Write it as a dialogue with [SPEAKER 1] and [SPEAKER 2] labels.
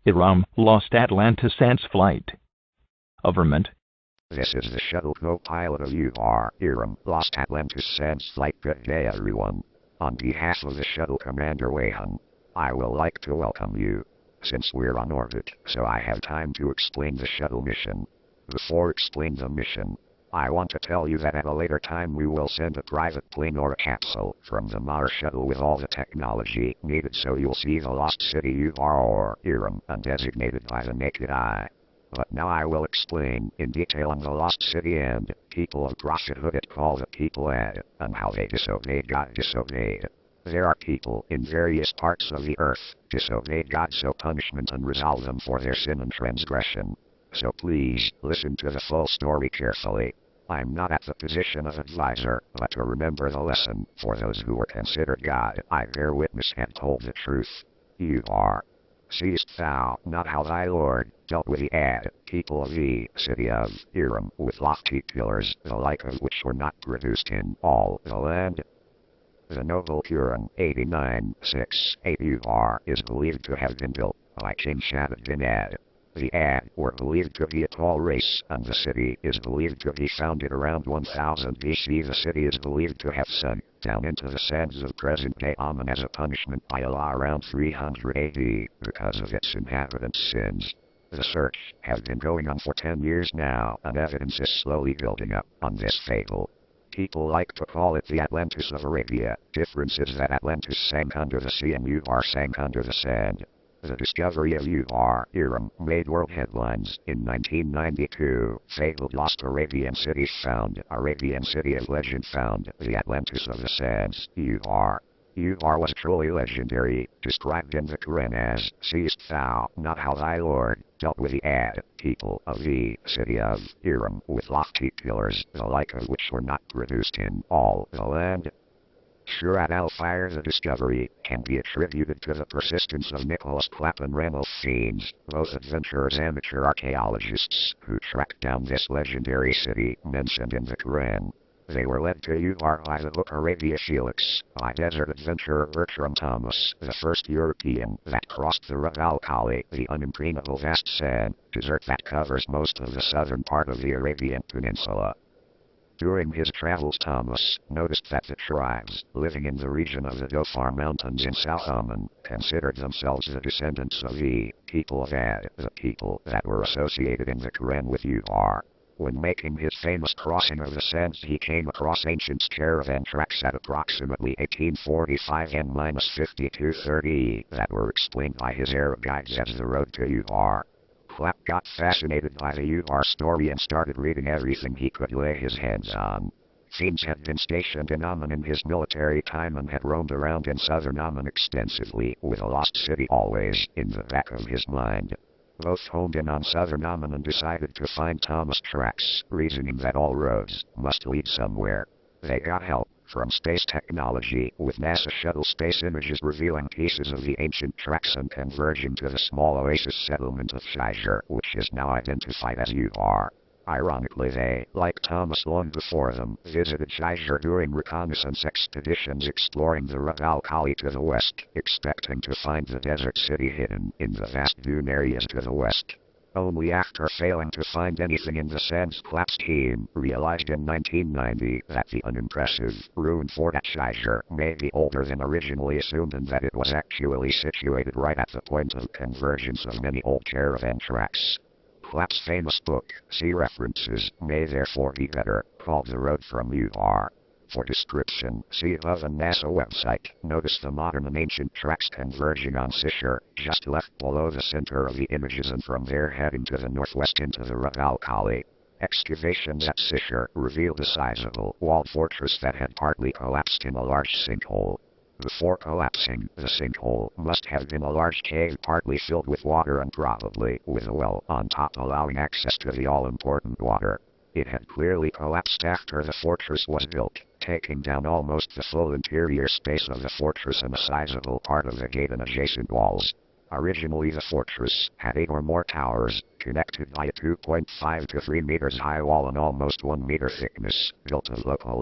[SPEAKER 1] Iram lost Atlantis Sans flight. Government.
[SPEAKER 2] This is the Shuttle Co pilot of Iram lost Atlantis Sans flight. Good day everyone. On behalf of the shuttle commander Wejhon, I will like to welcome you. Since we're on orbit, so I have time to explain the shuttle mission. Before explain the mission, I want to tell you that at a later time we will send a private plane or a capsule from the Mars shuttle with all the technology needed, so you'll see the lost city or Iram undesignated by the naked eye. But now I will explain in detail on the lost city and people of prophethood it call the people and how they disobeyed God. There are people in various parts of the earth disobeyed God, so punishment and resolve them for their sin and transgression. So please listen to the full story carefully. I'm not at the position of advisor, but to remember the lesson for those who were considered God, I bear witness and told the truth. You are. Seest thou not how thy Lord dealt with the people of the city of Iram with lofty pillars, the like of which were not produced in all the land? The noble Huron 8968 is believed to have been built by King Shaddad bin Ad. The Ad were believed to be a tall race, and the city is believed to be founded around 1000 BC. The city is believed to have sunk down into the sands of present-day Oman as a punishment by Allah around 300 AD because of its inhabitants' sins. The search has been going on for 10 years now, and evidence is slowly building up on this fable. People like to call it the Atlantis of Arabia. Difference is that Atlantis sank under the sea and sank under the sand. The discovery of Iram made world headlines in 1992. Fabled lost Arabian cities found. Arabian city of legend found. The Atlantis of the sands. Ur was truly legendary, described in the Quran as, seest thou not how thy Lord dealt with the people of the city of Iram with lofty pillars, the like of which were not produced in all the land? Surat al-Fire. The discovery can be attributed to the persistence of Nicholas Clapp and Ranulph Fiennes, both adventurers and amateur archaeologists, who tracked down this legendary city mentioned in the Quran. They were led to Ur by the book Arabia Felix, by desert adventurer Bertram Thomas, the first European that crossed the Rub al-Khali, the unimprenable vast sand desert that covers most of the southern part of the Arabian Peninsula. During his travels, Thomas noticed that the tribes living in the region of the Dhofar Mountains in South Oman considered themselves the descendants of the people of Ad, the people that were associated in the Quran with Ur. When making his famous crossing of the sands, he came across ancient caravan tracks at approximately 1845 N-5230 that were explained by his Arab guides as the road to Ur. Clapp got fascinated by the Ur story and started reading everything he could lay his hands on. Fiennes had been stationed in Oman in his military time and had roamed around in southern Oman extensively, with a lost city always in the back of his mind. Both honed in on southern Oman and decided to find Thomas' tracks, reasoning that all roads must lead somewhere. They got help from space technology, with NASA shuttle space images revealing pieces of the ancient tracks and converging to the small oasis settlement of Shijr, which is now identified as Ur. Ironically, they, like Thomas long before them, visited Shijr during reconnaissance expeditions exploring the Rub al-Khali to the west, expecting to find the desert city hidden in the vast dune areas to the west. Only after failing to find anything in the sands, Clapp's team realized in 1990 that the unimpressive, ruined fort at Shijr may be older than originally assumed, and that it was actually situated right at the point of convergence of many old caravan tracks. Clapp's famous book, See References, may therefore be better called The Road from Ur. For description, see above and NASA website. Notice the modern and ancient tracks converging on Shijr, just left below the center of the images, and from there heading to the northwest into the Rub al-Khali. Excavations at Shijr revealed a sizable walled fortress that had partly collapsed in a large sinkhole. Before collapsing, the sinkhole must have been a large cave partly filled with water and probably with a well on top allowing access to the all-important water. It had clearly collapsed after the fortress was built, taking down almost the full interior space of the fortress and a sizable part of the gate and adjacent walls. Originally the fortress had 8 or more towers, connected by a 2.5 to 3 meters high wall and almost 1 meter thickness, built of local